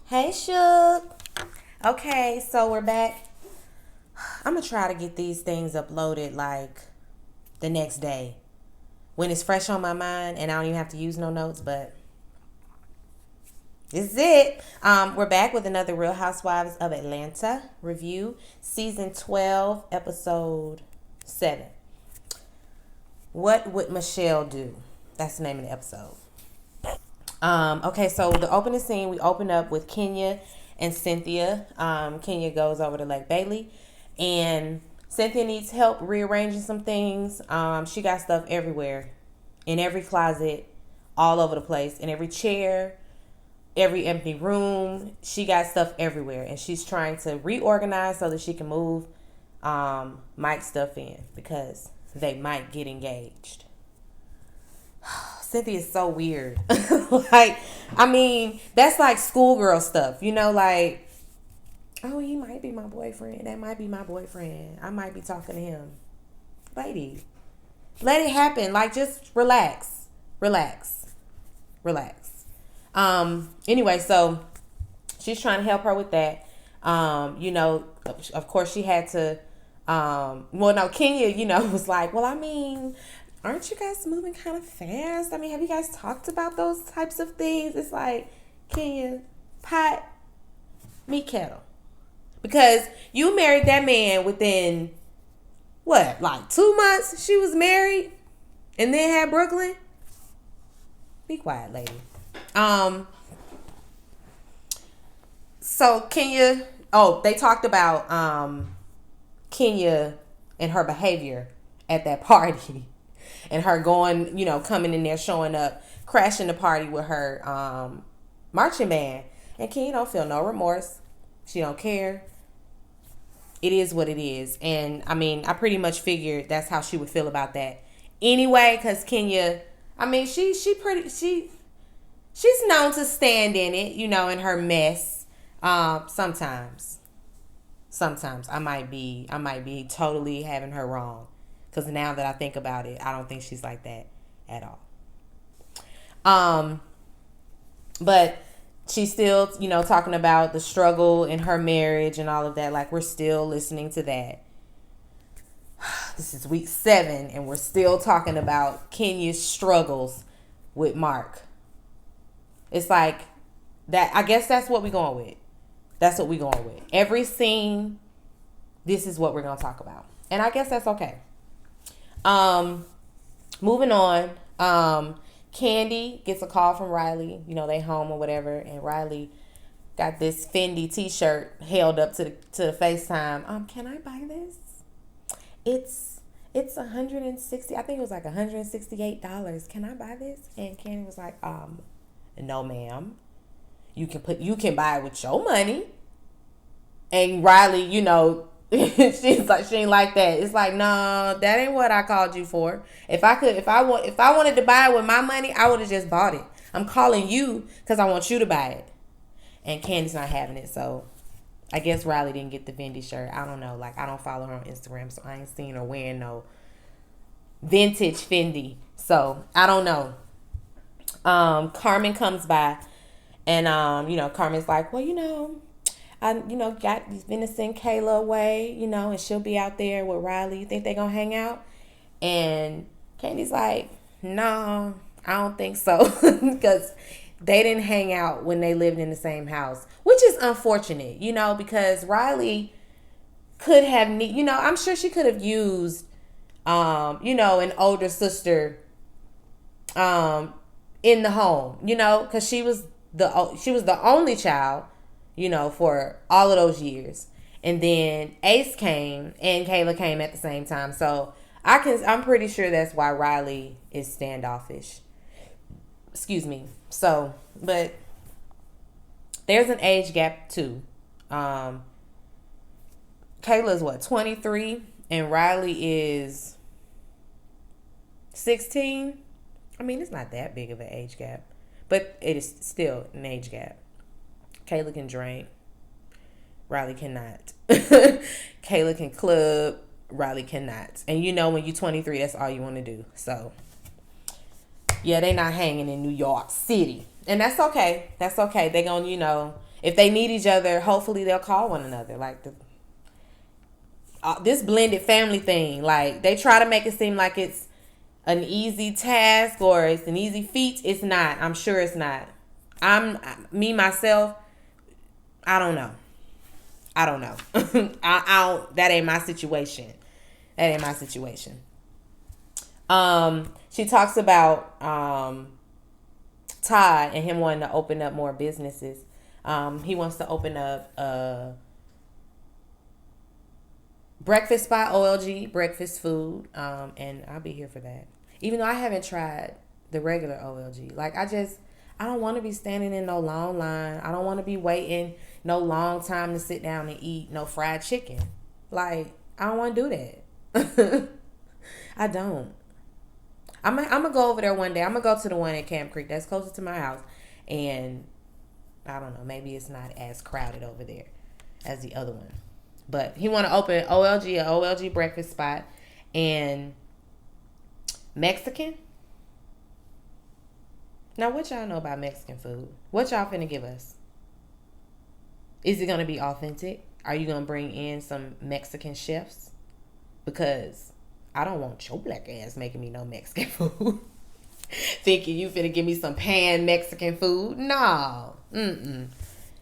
Hey, Shook. Okay, so we're back. I'm gonna try to get these things uploaded like the next day when it's fresh on my mind and I don't even have to use no notes. But this is it. We're back with another Real Housewives of Atlanta review, season 12, episode 7. What would Michelle do? That's the name of the episode. Okay, so the opening scene, we open up with Kenya and Cynthia. Kenya goes over to Lake Bailey, and Cynthia needs help rearranging some things. She got stuff everywhere, in every closet, all over the place, in every chair, every empty room. She got stuff everywhere, and she's trying to reorganize so that she can move Mike's stuff in because they might get engaged. Cynthia is so weird. That's like schoolgirl stuff, like, oh, he might be my boyfriend. That might be my boyfriend. I might be talking to him. Lady, let it happen. Like, just relax. Anyway, so she's trying to help her with that. Of course she had to, Kenya, was like, aren't you guys moving kind of fast? Have you guys talked about those types of things? It's like, Kenya, pot, meat kettle. Because you married that man within, 2 months she was married and then had Brooklyn? Be quiet, lady. So Kenya, they talked about Kenya and her behavior at that party. And her going, coming in there, showing up, crashing the party with her marching band. And Kenya don't feel no remorse. She don't care. It is what it is. And, I pretty much figured that's how she would feel about that. Anyway, because Kenya, she's known to stand in it, in her mess. Sometimes I might be totally having her wrong. Because now that I think about it, I don't think she's like that at all. But she's still, talking about the struggle in her marriage and all of that. Like, we're still listening to that. This is week 7, and we're still talking about Kenya's struggles with Mark. It's like that. I guess that's what we're going with. Every scene, this is what we're going to talk about. And I guess that's okay. Moving on, Candy gets a call from Riley, they home or whatever, and Riley got this Fendi t-shirt held up to the FaceTime. Can I buy this? It's $160. I think it was like $168. Can I buy this? And Candy was like, no, ma'am. You can buy it with your money. And Riley, she's like, she ain't like that. It's like, no, that ain't what I called you for. If I wanted to buy it with my money, I would have just bought it. I'm calling you because I want you to buy it. And Candy's not having it, so I guess Riley didn't get the Fendi shirt. I don't know. Like, I don't follow her on Instagram, so I ain't seen her wearing no vintage Fendi. So I don't know. Carmen comes by, and Carmen's like, well, I been to send Kayla away, and she'll be out there with Riley. You think they gonna hang out? And Candy's like, no, I don't think so. Because they didn't hang out when they lived in the same house, which is unfortunate, because Riley could have, I'm sure she could have used, an older sister, in the home, because she was the only child, for all of those years. And then Ace came and Kayla came at the same time. So I'm pretty sure that's why Riley is standoffish. Excuse me. So, but there's an age gap too. Kayla's 23 and Riley is 16. It's not that big of an age gap, but it is still an age gap. Kayla can drink. Riley cannot. Kayla can club. Riley cannot. And when you're 23, that's all you want to do. So, yeah, they not hanging in New York City. And that's okay. That's okay. They gonna, if they need each other, hopefully they'll call one another. Like this blended family thing, like they try to make it seem like it's an easy task or it's an easy feat. It's not. I'm sure it's not. Myself, I don't know. I don't know. I don't, that ain't my situation. That ain't my situation. She talks about Todd and him wanting to open up more businesses. He wants to open up a breakfast spot, OLG, breakfast food. And I'll be here for that. Even though I haven't tried the regular OLG. Like, I don't want to be standing in no long line. I don't want to be waiting no long time to sit down and eat no fried chicken. Like, I don't want to do that. I don't. I'm going to go over there one day. I'm going to go to the one at Camp Creek. That's closer to my house. And I don't know. Maybe it's not as crowded over there as the other one. But he want to open an OLG breakfast spot. And Mexican? Now, what y'all know about Mexican food? What y'all finna give us? Is it going to be authentic? Are you going to bring in some Mexican chefs? Because I don't want your black ass making me no Mexican food. Thinking you finna give me some pan Mexican food. No.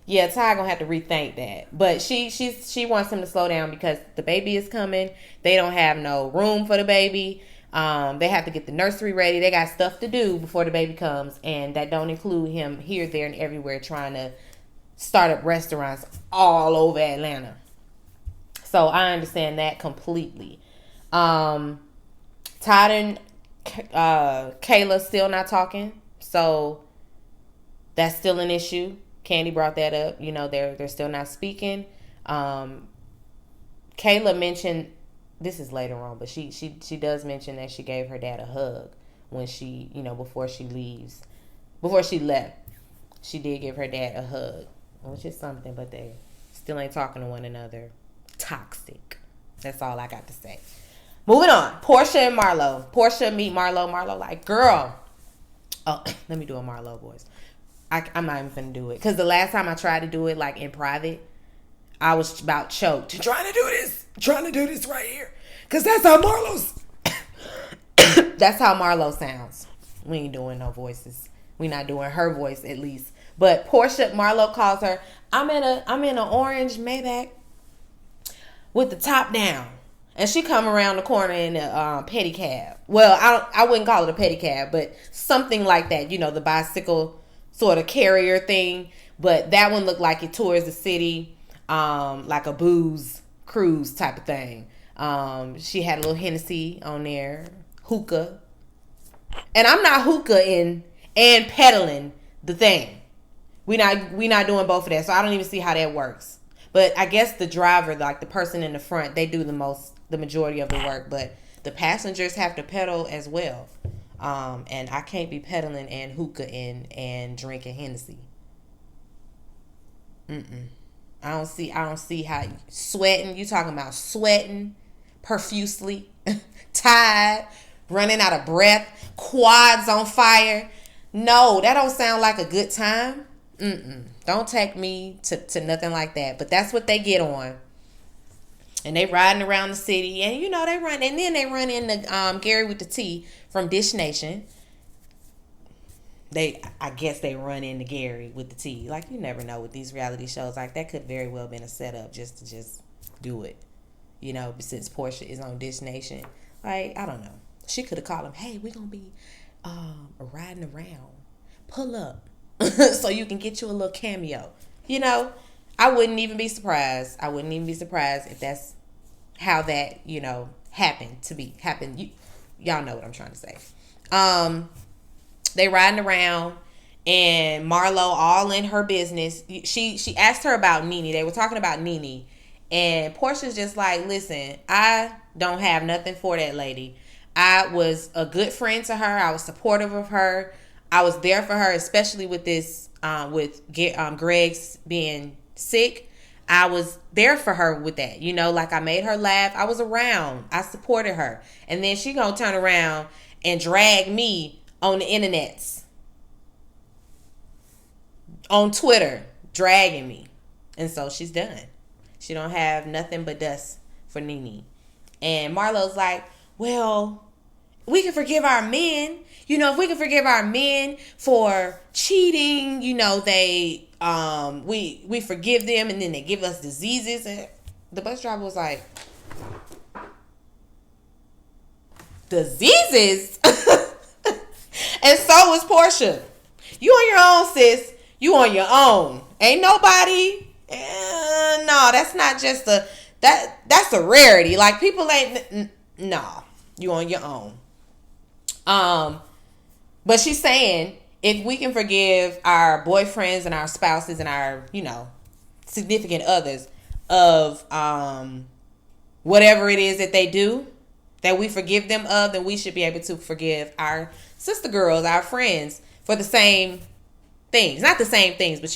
Yeah, Ty gonna have to rethink that. But she wants him to slow down because the baby is coming. They don't have no room for the baby. They have to get the nursery ready. They got stuff to do before the baby comes. And that don't include him here, there, and everywhere trying to start up restaurants all over Atlanta. So I understand that completely. Todd and Kayla still not talking, so that's still an issue. Candy brought that up. You know, they're still not speaking. Kayla mentioned, this is later on, but she does mention that she gave her dad a hug when she, before she left. She did give her dad a hug, which is something, but they still ain't talking to one another. Toxic. That's all I got to say. Moving on. Portia and Marlo. Portia meet Marlo. Marlo like, girl. Oh, let me do a Marlo voice. I'm not even finna do it. Because the last time I tried to do it, like, in private, I was about choked. Trying to do this right here. Because that's how Marlo's... that's how Marlo sounds. We ain't doing no voices. We not doing her voice, at least. But Portia, Marlo calls her, I'm in an orange Maybach with the top down. And she come around the corner in a pedicab. Well, I wouldn't call it a pedicab, but something like that. The bicycle sort of carrier thing. But that one looked like it tours the city, like a booze cruise type of thing. She had a little Hennessy on there, hookah. And I'm not hookah-ing and peddling the thing. We not doing both of that, so I don't even see how that works. But I guess the driver, like the person in the front, they do the majority of the work. But the passengers have to pedal as well. And I can't be pedaling and hookah-ing and drinking Hennessy. I don't see how sweating. You talking about sweating profusely, tired, running out of breath, quads on fire. No, that don't sound like a good time. Don't take me to nothing like that. But that's what they get on. And they riding around the city. And, they run. And then they run into Gary with the T from Dish Nation. I guess they run into Gary with the T. Like, you never know with these reality shows. Like, that could very well been a setup just to do it. Since Portia is on Dish Nation. Like, I don't know. She could have called him, hey, we're going to be riding around. Pull up. So you can get you a little cameo. I wouldn't even be surprised. If that's how that, happened. Y'all know what I'm trying to say. They riding around and Marlo all in her business. She asked her about Nene. They were talking about Nene. And Portia's just like, listen, I don't have nothing for that lady. I was a good friend to her. I was supportive of her. I was there for her, especially with this, with Greg's being sick. I was there for her with that. Like I made her laugh. I was around. I supported her. And then she gonna turn around and drag me on the internets, on Twitter, dragging me. And so she's done. She don't have nothing but dust for Nene. And Marlo's like, well, we can forgive our men. If we can forgive our men for cheating, they we forgive them, and then they give us diseases. And the bus driver was like, diseases? And so was Portia. You on your own, sis. You on your own. Ain't nobody. No, that's not just that's a rarity. Like, people ain't. No, you on your own. But she's saying, if we can forgive our boyfriends and our spouses and our, significant others of whatever it is that they do, that we forgive them of, then we should be able to forgive our sister girls, our friends, for the same things. Not the same things, but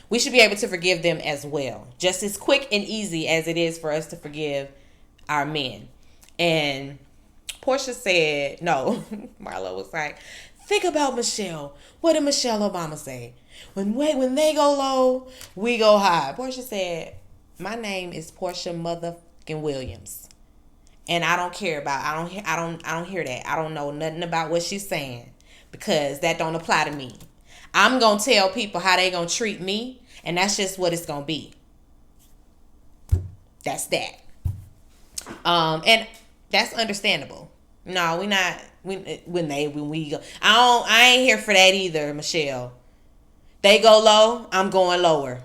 we should be able to forgive them as well. Just as quick and easy as it is for us to forgive our men. And Portia said, no, Marlo was like, think about Michelle. What did Michelle Obama say? When they go low, we go high. Portia said, my name is Portia motherfucking Williams. And I don't care about, I don't hear that. I don't know nothing about what she's saying, because that don't apply to me. I'm going to tell people how they going to treat me, and that's just what it's going to be. That's that. And that's understandable. No, we not, when we go, I ain't here for that either, Michelle. They go low, I'm going lower.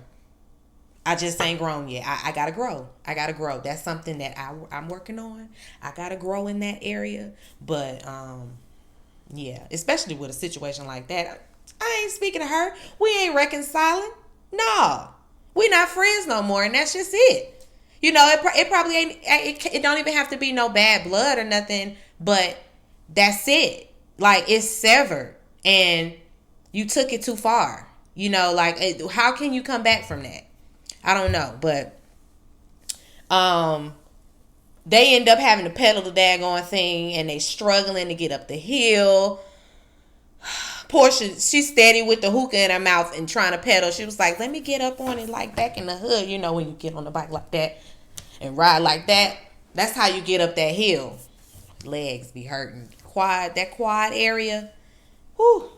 I just ain't grown yet. I gotta grow. That's something that I'm working on. I gotta grow in that area. But yeah, especially with a situation like that. I ain't speaking to her. We ain't reconciling. No, we not friends no more, and that's just it. It probably ain't. It don't even have to be no bad blood or nothing. But that's it. Like, it's severed, and you took it too far. How can you come back from that? I don't know, but they end up having to pedal the daggone thing, and they struggling to get up the hill. Portia, she's steady with the hookah in her mouth and trying to pedal. She was like, let me get up on it, like back in the hood. When you get on the bike like that and ride like that, that's how you get up that hill. Legs be hurting. That quad area. Whew.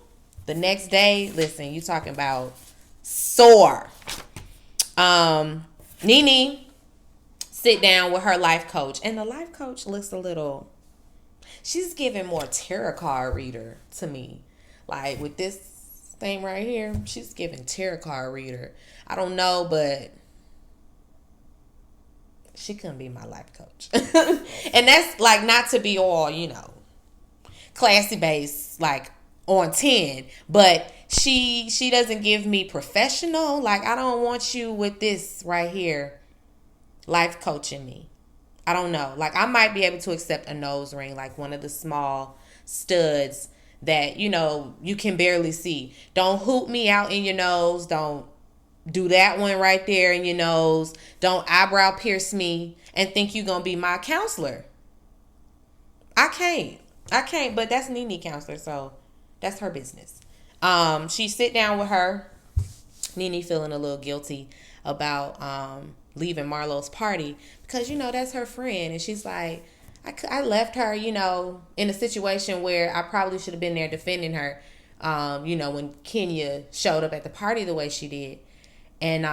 The next day, listen, you talking about sore. Nene sit down with her life coach, and the life coach looks a little, she's giving more tarot card reader to me. Like, with this thing right here, she's giving tarot card reader. I don't know, but she couldn't be my life coach. And that's like, not to be all, classy based, like on 10, but she doesn't give me professional. Like, I don't want you with this right here life coaching me. I don't know. Like, I might be able to accept a nose ring, like one of the small studs that, you can barely see. Don't hoop me out in your nose. Don't do that one right there in your nose. Don't eyebrow pierce me and think you're going to be my counselor. I can't, but that's Nene counselor, so that's her business. She sit down with her. Nene feeling a little guilty about leaving Marlo's party, because, that's her friend. And she's like, I left her, in a situation where I probably should have been there defending her, when Kenya showed up at the party the way she did. And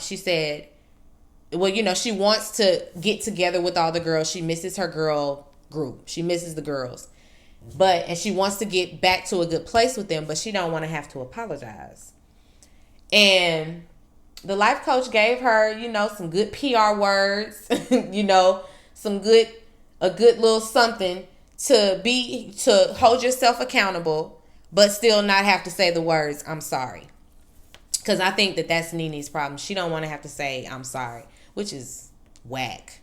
she said, well, she wants to get together with all the girls. She misses her girl group. She misses the girls. And she wants to get back to a good place with them, but she don't want to have to apologize. And the life coach gave her, some good PR words, a good little something to hold yourself accountable, but still not have to say the words, I'm sorry. Because I think that that's Nene's problem. She don't want to have to say, I'm sorry, which is whack.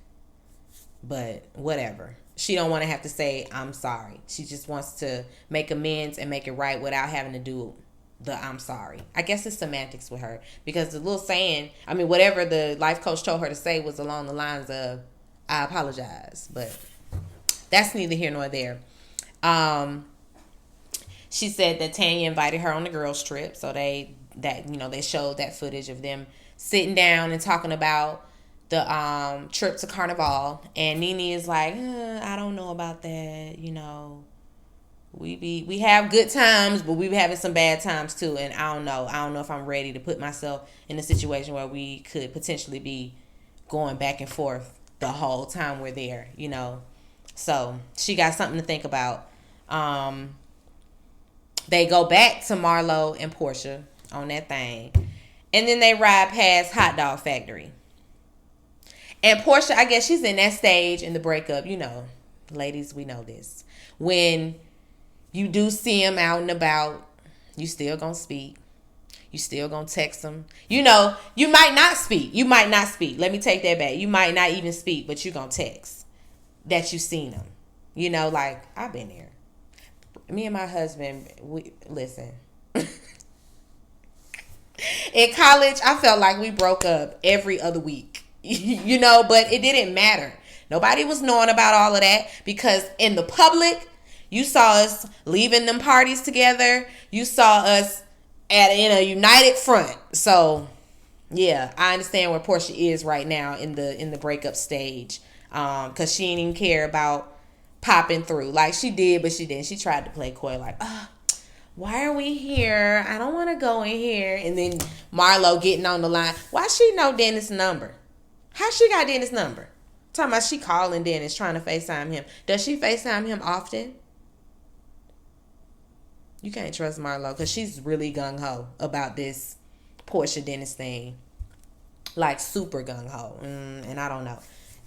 But whatever. She don't want to have to say, I'm sorry. She just wants to make amends and make it right without having to do the I'm sorry. I guess it's semantics with her. Because the little saying, whatever the life coach told her to say was along the lines of, I apologize. But that's neither here nor there. She said that Tanya invited her on the girls' trip. So they that, they showed that footage of them sitting down and talking about the trip to Carnival, and Nene is like, I don't know about that, we have good times, but we be having some bad times too, and I don't know if I'm ready to put myself in a situation where we could potentially be going back and forth the whole time we're there, so she got something to think about. They go back to Marlo and Portia on that thing, and then they ride past Hot Dog Factory. And Portia, I guess she's in that stage in the breakup. Ladies, we know this. When you do see him out and about, you still gonna speak. You still gonna text him. You might not speak. Let me take that back. You might not even speak, but you gonna text that you seen him. Like, I've been there. Me and my husband, listen. In college, I felt like we broke up every other week. But it didn't matter. Nobody was knowing about all of that, because in the public, you saw us leaving them parties together. You saw us in a united front. So, yeah, I understand where Portia is right now in the breakup stage, because she didn't even care about popping through like she did, but she didn't. She tried to play coy, like, why are we here? I don't want to go in here. And then Marlo getting on the line. Why she know Dennis' number? How she got Dennis' number? Talking about she calling Dennis, trying to FaceTime him. Does she FaceTime him often? You can't trust Marlo, because she's really gung-ho about this Portia Dennis thing. Like, super gung-ho. And I don't know.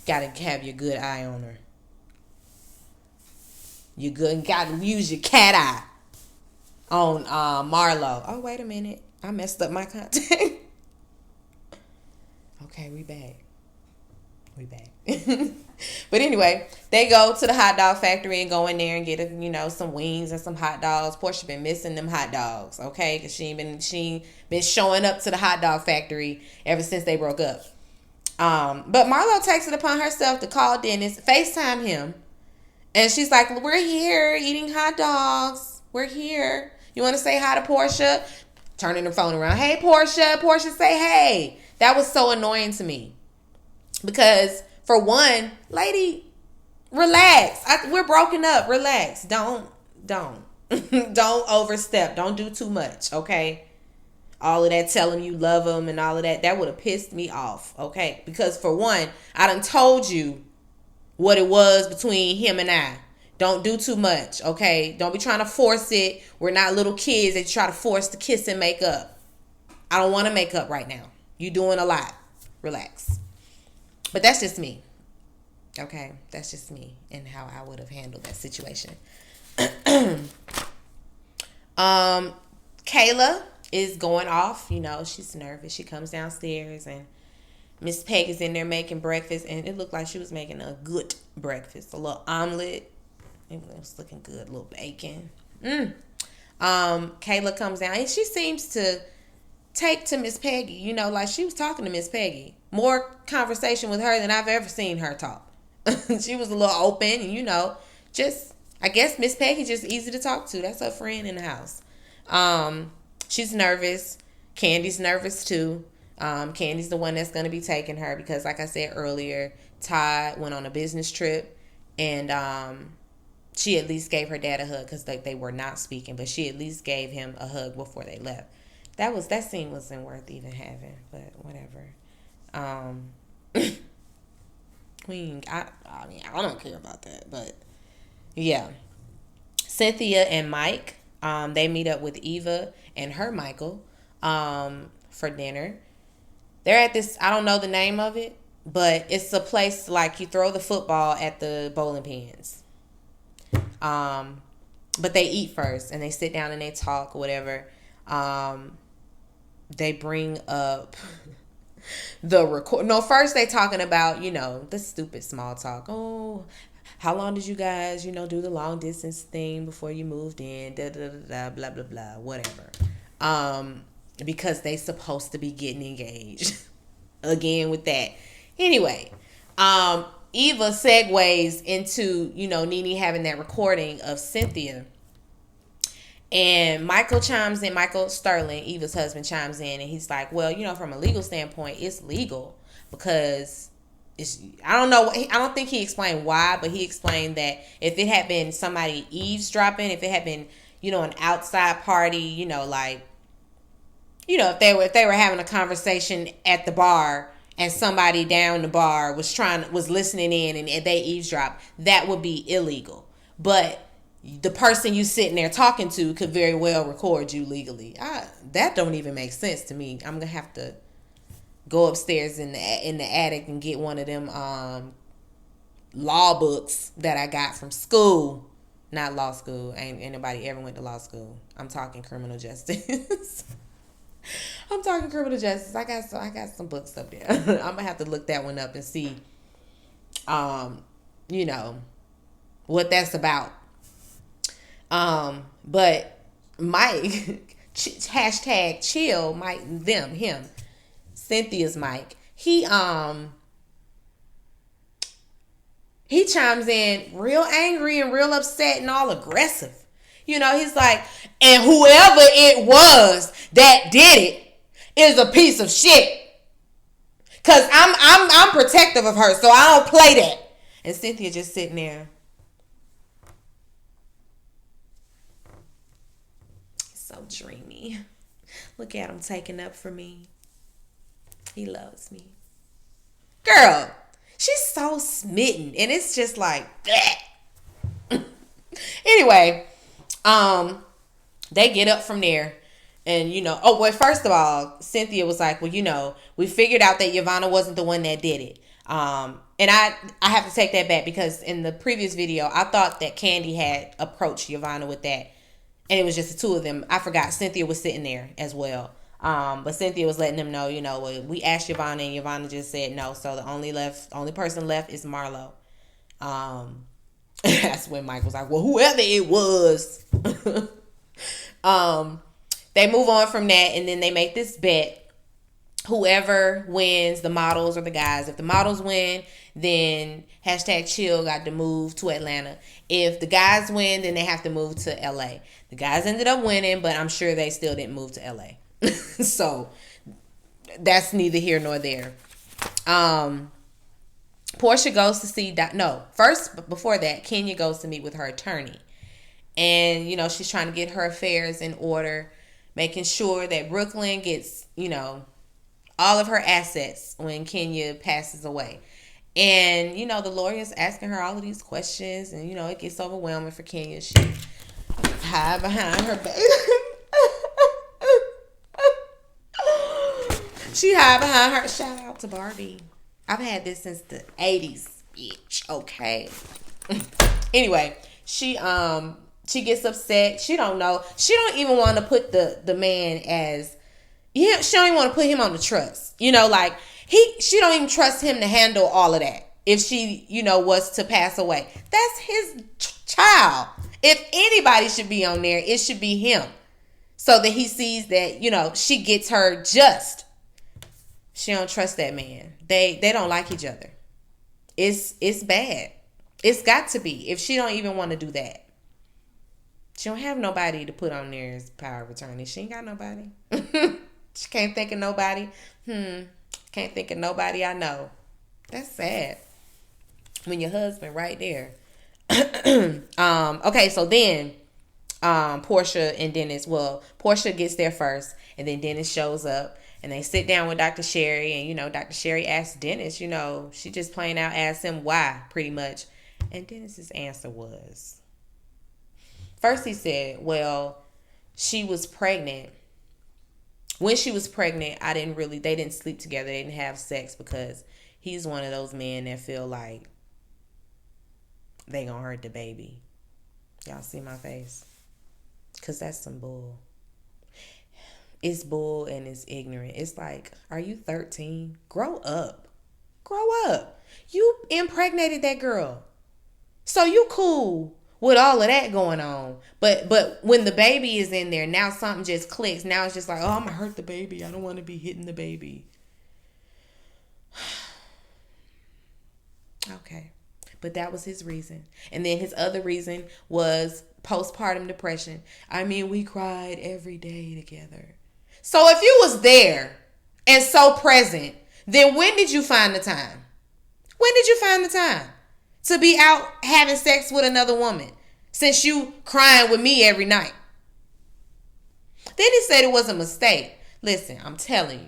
Gotta have your good eye on her. You gotta use your cat eye on Marlo. Oh, wait a minute. I messed up my contact. Okay, we back. But anyway, they go to the hot dog factory and go in there and get some wings and some hot dogs. Portia been missing them hot dogs, okay? Because she been showing up to the hot dog factory ever since they broke up. But Marlo takes it upon herself to call Dennis, FaceTime him. And she's like, we're here eating hot dogs. We're here. You want to say hi to Portia? Turning her phone around. Hey, Portia. Portia, say hey. That was so annoying to me. Because, for one, lady, relax. We're broken up. Relax. Don't overstep. Don't do too much, okay? All of that telling you love him and all of that, that would have pissed me off, okay? Because, for one, I done told you what it was between him and I. Don't do too much, okay? Don't be trying to force it. We're not little kids that you try to force to kiss and make up. I don't want to make up right now. You doing a lot. Relax. But that's just me. Okay? That's just me and how I would have handled that situation. Kayla is going off. She's nervous. She comes downstairs and Miss Peg is in there making breakfast, and it looked like she was making a good breakfast. A little omelet. It was looking good. A little bacon. Kayla comes down, and she seems to take to Miss Peggy. Like she was talking to Miss Peggy. More conversation with her than I've ever seen her talk. She was a little open, and I guess Miss Peggy just easy to talk to. That's her friend in the house. She's nervous. Candy's nervous too. Candy's the one that's going to be taking her because, like I said earlier, Todd went on a business trip, and she at least gave her dad a hug because they were not speaking, but she at least gave him a hug before they left. That scene wasn't worth even having, but whatever. Queen, I don't care about that, but yeah. Cynthia and Mike, they meet up with Eva and her Michael for dinner. They're at this, I don't know the name of it, but it's a place like you throw the football at the bowling pins. But they eat first and they sit down and they talk or whatever. They bring up the record. No, first they talking about, the stupid small talk. Oh, how long did you guys, do the long distance thing before you moved in? Da, da, da, da, blah, blah, blah, whatever. Because they supposed to be getting engaged. Again with that. Anyway, Eva segues into, Nene having that recording of Cynthia. And Michael Sterling, Eva's husband, chimes in and he's like, well, from a legal standpoint, it's legal because I don't know. I don't think he explained why, but he explained that if it had been somebody eavesdropping, if it had been, an outside party, if they were having a conversation at the bar and somebody down the bar was listening in and they eavesdrop, that would be illegal. But the person you sitting there talking to could very well record you legally. That don't even make sense to me. I'm gonna have to go upstairs in the attic and get one of them law books that I got from school. Not law school. Ain't anybody ever went to law school. I'm talking criminal justice. I'm talking criminal justice. I got some books up there. I'm gonna have to look that one up and see what that's about. But Mike, hashtag chill, Mike, him, Cynthia's Mike, he chimes in real angry and real upset and all aggressive. He's like, and whoever it was that did it is a piece of shit. Cause I'm protective of her, so I don't play that. And Cynthia just sitting there. So dreamy. Look at him taking up for me. He loves me. Girl, she's so smitten. And it's just like that. Anyway, they get up from there. And, first of all, Cynthia was like, well, we figured out that Yvonne wasn't the one that did it. And I have to take that back because in the previous video, I thought that Candy had approached Yvonne with that. And it was just the two of them. I forgot Cynthia was sitting there as well. But Cynthia was letting them know, we asked Yvonne and Yvonne just said no. So the only person left is Marlo. That's when Mike was like, well, whoever it was. They move on from that and then they make this bet. Whoever wins, the models or the guys. If the models win, then hashtag chill got to move to Atlanta. If the guys win, then they have to move to LA. The guys ended up winning, but I'm sure they still didn't move to LA. So that's neither here nor there. Portia goes to see before that, Kenya goes to meet with her attorney. And, she's trying to get her affairs in order, making sure that Brooklyn gets, all of her assets when Kenya passes away. And, the lawyer's asking her all of these questions. And, it gets overwhelming for Kenya. She hide behind her baby. She hide behind her. Shout out to Barbie. I've had this since the 80s, bitch. Okay. Anyway, she gets upset. She don't know. She don't even want to put the man as... Yeah, she don't even want to put him on the trust. She don't even trust him to handle all of that. If she, was to pass away. That's his child. If anybody should be on there, it should be him. So that he sees that, she gets her just. She don't trust that man. They don't like each other. It's bad. It's got to be. If she don't even want to do that. She don't have nobody to put on there as power of attorney. She ain't got nobody. She can't think of nobody. Can't think of nobody I know. That's sad. When your husband right there. Okay, so then Portia and Dennis. Well, Portia gets there first, and then Dennis shows up. And they sit down with Dr. Sherry, and, Dr. Sherry asks Dennis, she just plain out asked him why, pretty much. And Dennis's answer was, first he said, well, she was pregnant. When she was pregnant, they didn't sleep together. They didn't have sex because he's one of those men that feel like they gonna hurt the baby. Y'all see my face? Because that's some bull. It's bull and it's ignorant. It's like, are you 13? Grow up. Grow up. You impregnated that girl. So you cool with all of that going on. But when the baby is in there, now something just clicks. Now it's just like, oh, I'm going to hurt the baby. I don't want to be hitting the baby. Okay. But that was his reason. And then his other reason was postpartum depression. I mean, we cried every day together. So if you was there and so present, then when did you find the time? When did you find the time to be out having sex with another woman since you crying with me every night? Then he said it was a mistake. Listen, I'm telling you.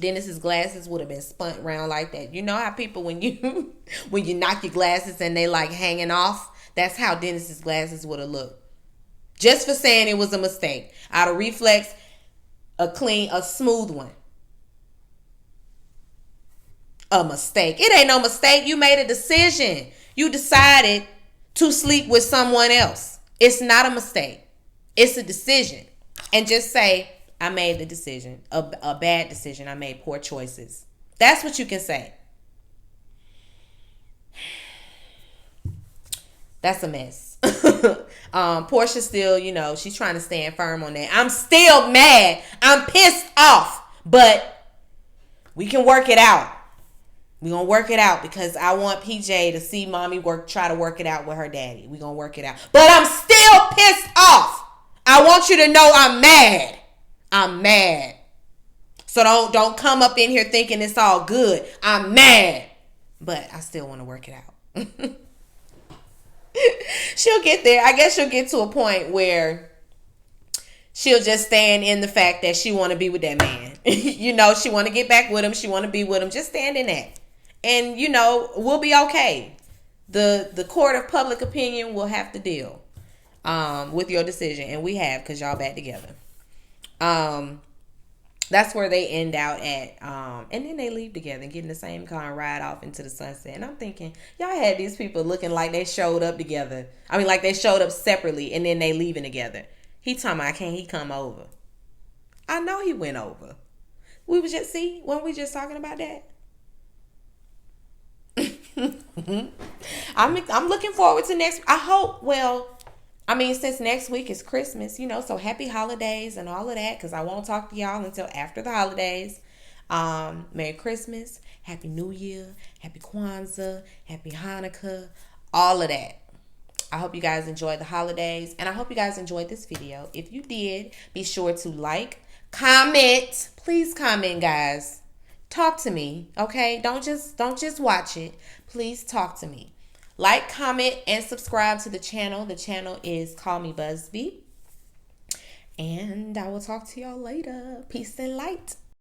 Dennis's glasses would have been spun around like that. You know how people, when you knock your glasses and they like hanging off? That's how Dennis's glasses would have looked. Just for saying it was a mistake. Out of reflex, a smooth one. A mistake. It ain't no mistake. You made a decision. You decided to sleep with someone else. It's not a mistake. It's a decision. And just say, I made the decision. A bad decision. I made poor choices. That's what you can say. That's a mess. Portia still, she's trying to stand firm on that. I'm still mad. I'm pissed off. But we can work it out. We're going to work it out because I want PJ to see mommy try to work it out with her daddy. We're going to work it out. But I'm still pissed off. I want you to know I'm mad. I'm mad. So don't come up in here thinking it's all good. I'm mad. But I still want to work it out. She'll get there. I guess she'll get to a point where she'll just stand in the fact that she want to be with that man. She want to get back with him. She want to be with him. Just stand in that. And, we'll be okay. The court of public opinion will have to deal with your decision. And we have, because y'all back together. That's where they end out at. And then they leave together and get in the same car and ride off into the sunset. And I'm thinking, y'all had these people looking like they showed up together. I mean, like they showed up separately and then they leaving together. He talking about, can't he come over? I know he went over. We was just, weren't we just talking about that? I'm looking forward to next. I hope, since next week is Christmas, so happy holidays and all of that, because I won't talk to y'all until after the holidays. Merry Christmas, Happy New Year, Happy Kwanzaa, Happy Hanukkah, all of that. I hope you guys enjoyed the holidays, and I hope you guys enjoyed this video. If you did, be sure to like, comment. Please comment, guys. Talk to me, okay? Don't just watch it. Please talk to me. Like, comment, and subscribe to the channel. The channel is Call Me Busby. And I will talk to y'all later. Peace and light.